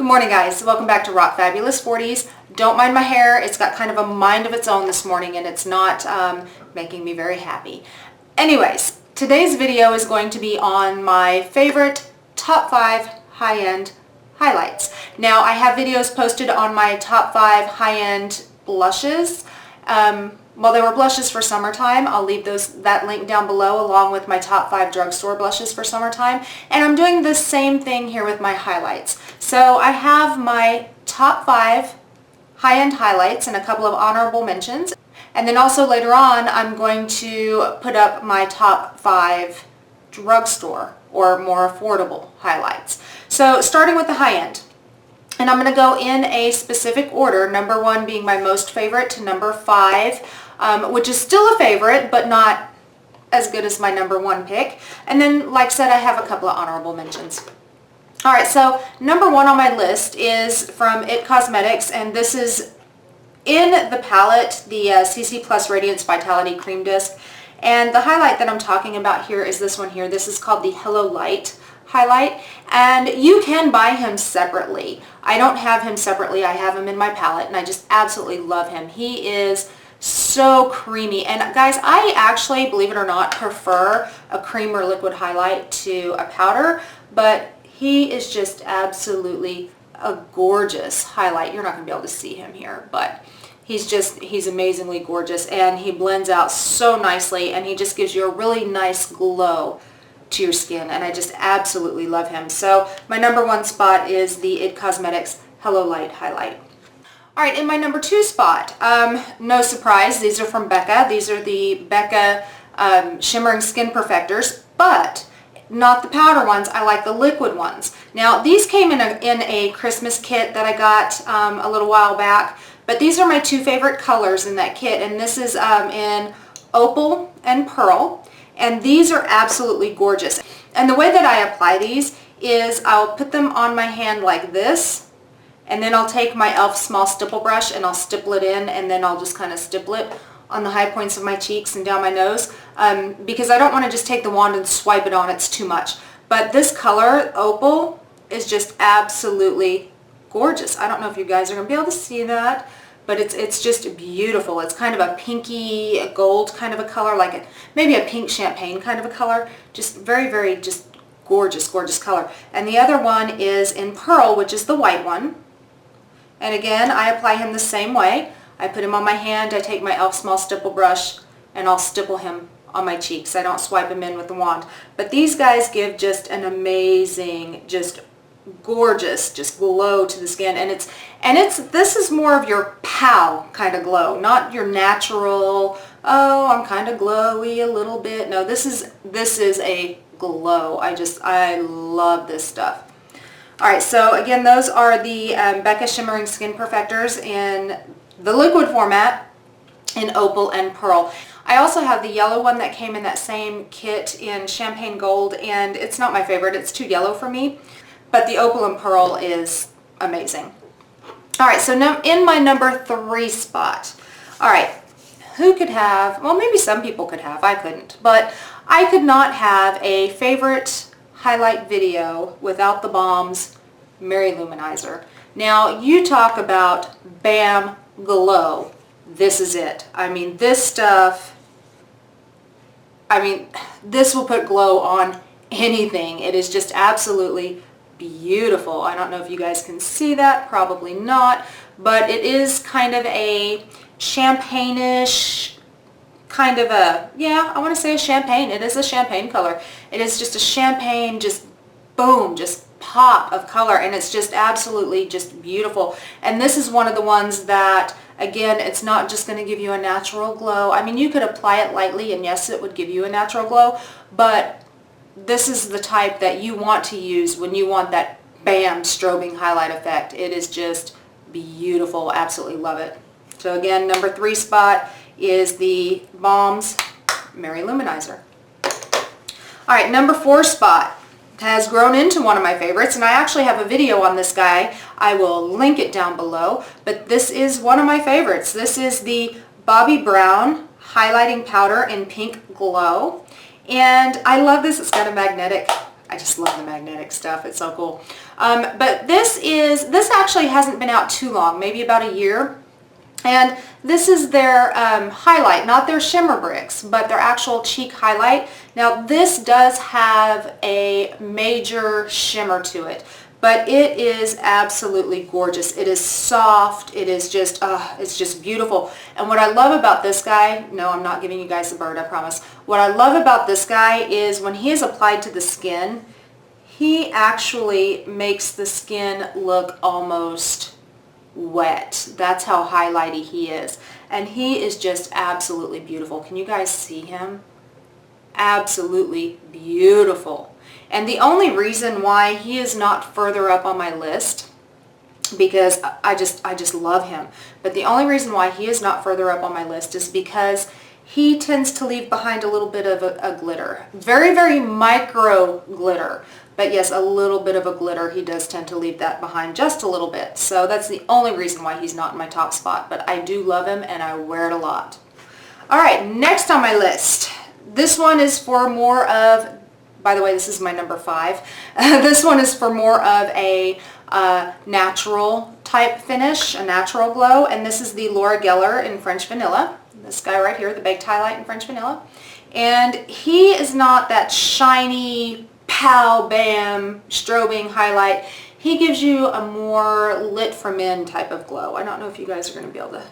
Good morning, guys. Welcome back to Rock Fabulous 40s. Don't mind my hair. It's got kind of a mind of its own this morning and it's not making me very happy. Anyways, today's video is going to be on my favorite top 5 high-end highlights. Now, I have videos posted on my top 5 high-end blushes. Well, they were blushes for summertime. I'll leave that link down below along with my top 5 drugstore blushes for summertime. And I'm doing the same thing here with my highlights. So I have my top 5 high-end highlights and a couple of honorable mentions. And then also later on, I'm going to put up my top 5 drugstore or more affordable highlights. So starting with the high-end. And I'm going to go in a specific order, number 1 being my most favorite to number 5, which is still a favorite, but not as good as my number 1 pick. And then, like I said, I have a couple of honorable mentions. Alright, so number 1 on my list is from IT Cosmetics, and this is in the palette, the CC Plus Radiance Vitality Cream Disc. And the highlight that I'm talking about here is this one here. This is called the Hello Light highlight, and you can buy him separately. I don't have him separately. I have him in my palette, and I just absolutely love him. He is so creamy. And guys, I actually, believe it or not, prefer a cream or liquid highlight to a powder, but he is just absolutely a gorgeous highlight. You're not going to be able to see him here, but he's amazingly gorgeous, and he blends out so nicely, and he just gives you a really nice glow to your skin, and I just absolutely love him. So my number 1 spot is the IT Cosmetics Hello Light highlight. Alright, in my number 2 spot, no surprise, these are from Becca. These are the Becca Shimmering Skin Perfectors, but not the powder ones. I like the liquid ones. Now, these came in a Christmas kit that I got a little while back, but these are my 2 favorite colors in that kit, and this is in Opal and Pearl. And these are absolutely gorgeous. And the way that I apply these is I'll put them on my hand like this, and then I'll take my e.l.f. small stipple brush and I'll stipple it in, and then I'll just kind of stipple it on the high points of my cheeks and down my nose, because I don't want to just take the wand and swipe it on. It's too much. But this color, Opal, is just absolutely gorgeous. I don't know if you guys are going to be able to see that, but it's just beautiful. It's kind of a pinky gold kind of a color, like maybe a pink champagne kind of a color. Just very, very just gorgeous, gorgeous color. And the other one is in Pearl, which is the white one. And again, I apply him the same way. I put him on my hand, I take my e.l.f. small stipple brush, and I'll stipple him on my cheeks. I don't swipe him in with the wand. But these guys give just an amazing, just gorgeous, just glow to the skin, and this is more of your pow kind of glow, not your natural, oh, I'm kind of glowy a little bit. No, this is a glow. I love this stuff. All right, so again, those are the Becca Shimmering Skin Perfectors in the liquid format in Opal and Pearl. I also have the yellow one that came in that same kit in Champagne Gold, and it's not my favorite. It's too yellow for me. But the Opal and Pearl is amazing. Alright, so now in my number 3 spot. Alright, who could have, well, maybe some people could have, I couldn't. But I could not have a favorite highlight video without the Bomb's Mary Luminizer. Now, you talk about bam glow. This is it. I mean, this stuff, this will put glow on anything. It is just absolutely beautiful. I don't know if you guys can see that, probably not, but it is kind of a champagne-ish kind of a, yeah, I want to say a champagne. It is a champagne color. It is just a champagne, just boom, just pop of color, and it's just absolutely just beautiful. And this is one of the ones that, again, it's not just going to give you a natural glow. I mean, you could apply it lightly, and yes, it would give you a natural glow, but this is the type that you want to use when you want that bam strobing highlight effect. It is just beautiful. Absolutely love it. So again, number 3 spot is the Bomb's Mary Luminizer. Alright, number 4 spot has grown into one of my favorites, and I actually have a video on this guy. I will link it down below, but this is one of my favorites. This is the Bobbi Brown Highlighting Powder in Pink Glow. And I love this. It's got a magnetic, I just love the magnetic stuff. It's so cool. But this actually hasn't been out too long, maybe about a year. And this is their highlight, not their shimmer bricks, but their actual cheek highlight. Now this does have a major shimmer to it, but it is absolutely gorgeous. It is soft. It is just, it's just beautiful. And what I love about this guy, no, I'm not giving you guys a bird, I promise. What I love about this guy is when he is applied to the skin, he actually makes the skin look almost wet. That's how highlighty he is. And he is just absolutely beautiful. Can you guys see him? Absolutely beautiful. And the only reason why he is not further up on my list, because I just love him, but the only reason why he is not further up on my list is because he tends to leave behind a little bit of a glitter. Very, very micro glitter. But yes, a little bit of a glitter. He does tend to leave that behind just a little bit. So that's the only reason why he's not in my top spot. But I do love him and I wear it a lot. All right, next on my list. This one is for more of, by the way, this is my number 5. This one is for more of a natural type finish, a natural glow. And this is the Laura Geller in French Vanilla. This guy right here, the Baked Highlight in French Vanilla. And he is not that shiny, pow, bam, strobing highlight. He gives you a more lit from in type of glow. I don't know if you guys are going to be able to...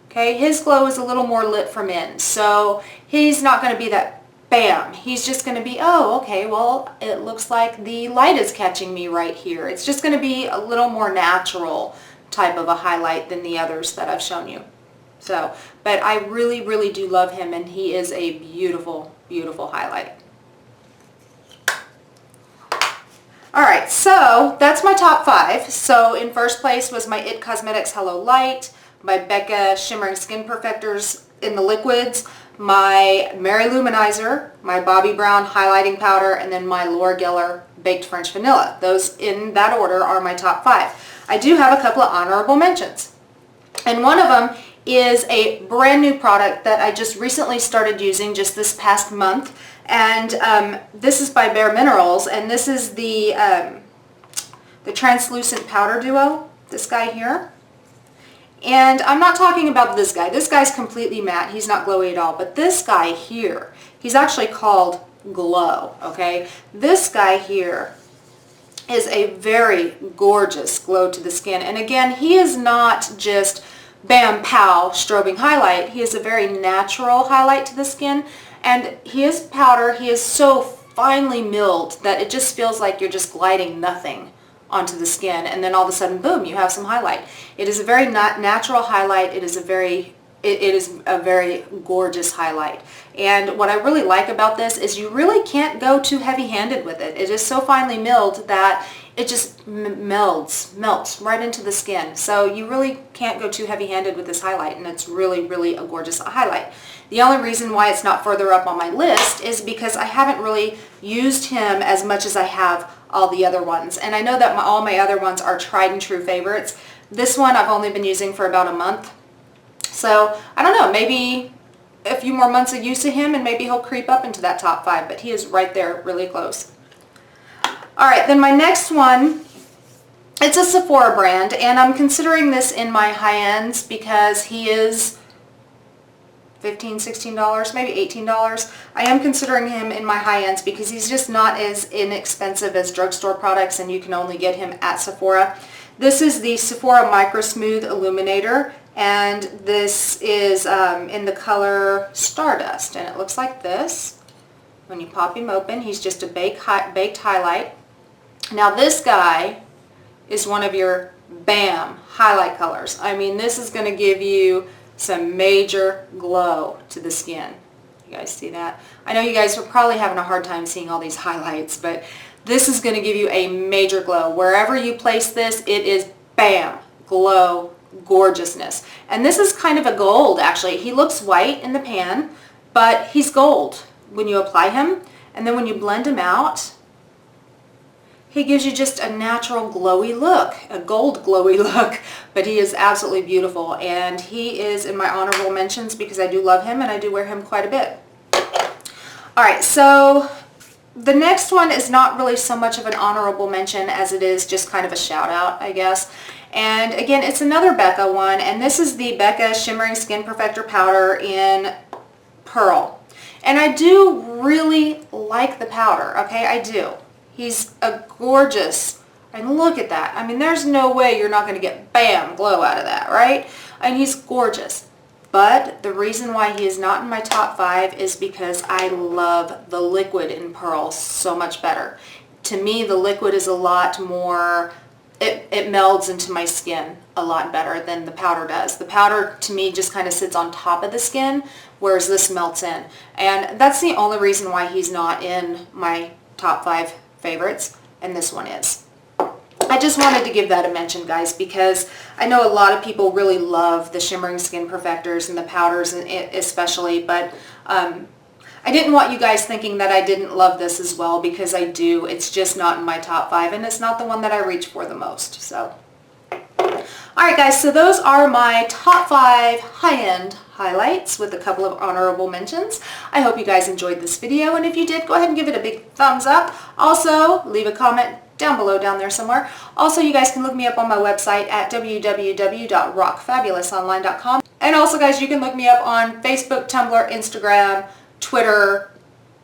Okay, his glow is a little more lit from in. So he's not going to be that bam. He's just going to be, oh, okay, well, it looks like the light is catching me right here. It's just going to be a little more natural type of a highlight than the others that I've shown you. So, but I really, really do love him, and he is a beautiful, beautiful highlight. All right, so that's my top 5. So in first place was my IT Cosmetics Hello Light, my Becca Shimmering Skin Perfectors in the liquids, my Mary Luminizer, my Bobbi Brown Highlighting Powder, and then my Laura Geller Baked French Vanilla. Those in that order are my top 5. I do have a couple of honorable mentions. And one of them is a brand new product that I just recently started using just this past month. And this is by Bare Minerals, and this is the translucent powder duo, this guy here. And I'm not talking about this guy. This guy's completely matte. He's not glowy at all. But this guy here, he's actually called Glow, okay? This guy here is a very gorgeous glow to the skin. And again, he is not just bam, pow, strobing highlight. He is a very natural highlight to the skin. And he is powder. He is so finely milled that it just feels like you're just gliding nothing onto the skin, and then all of a sudden, boom, you have some highlight. It is a very natural highlight. It is a very gorgeous highlight. And what I really like about this is you really can't go too heavy-handed with it. It is so finely milled that it just melts right into the skin. So you really can't go too heavy-handed with this highlight, and it's really, really a gorgeous highlight. The only reason why it's not further up on my list is because I haven't really used him as much as I have all the other ones. And I know that all my other ones are tried and true favorites. This one I've only been using for about a month. So I don't know, maybe a few more months of use of him and maybe he'll creep up into that top 5, but he is right there really close. All right, then my next one, it's a Sephora brand, and I'm considering this in my high ends because he is $15, $16, maybe $18. I am considering him in my high ends because he's just not as inexpensive as drugstore products, and you can only get him at Sephora. This is the Sephora Micro Smooth Illuminator, and this is in the color Stardust, and it looks like this. When you pop him open, he's just a baked highlight. Now this guy is one of your BAM highlight colors. I mean, this is going to give you some major glow to the skin. You guys see that? I know you guys are probably having a hard time seeing all these highlights, but this is going to give you a major glow. Wherever you place this, it is BAM, glow, gorgeousness. And this is kind of a gold, actually. He looks white in the pan, but he's gold when you apply him. And then when you blend him out, he gives you just a natural glowy look, a gold glowy look, but he is absolutely beautiful, and he is in my honorable mentions because I do love him and I do wear him quite a bit. All right, so The next one is not really so much of an honorable mention as it is just kind of a shout out, I guess. And again, it's another Becca one, and this is the Becca Shimmering Skin Perfector Powder in Pearl. And I do really like the powder, okay? I do. He's a gorgeous, and look at that. I mean, there's no way you're not going to get bam, glow out of that, right? And he's gorgeous. But the reason why he is not in my top 5 is because I love the liquid in Pearl so much better. To me, the liquid is a lot more, it melds into my skin a lot better than the powder does. The powder, to me, just kind of sits on top of the skin, whereas this melts in. And that's the only reason why he's not in my top 5 favorites, and this one is. I just wanted to give that a mention, guys, because I know a lot of people really love the Shimmering Skin Perfectors and the powders especially, but I didn't want you guys thinking that I didn't love this as well, because I do. It's just not in my top 5, and it's not the one that I reach for the most. So, alright guys, so those are my top 5 high-end highlights with a couple of honorable mentions. I hope you guys enjoyed this video, and if you did, go ahead and give it a big thumbs up. Also, leave a comment down below down there somewhere. Also, you guys can look me up on my website at www.rockfabulousonline.com. And also, guys, you can look me up on Facebook, Tumblr, Instagram, Twitter,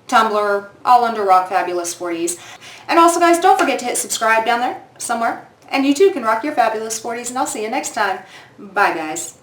Tumblr, all under Rock Fabulous 40s. And also, guys, don't forget to hit subscribe down there somewhere. And you too can rock your fabulous 40s, and I'll see you next time. Bye, guys.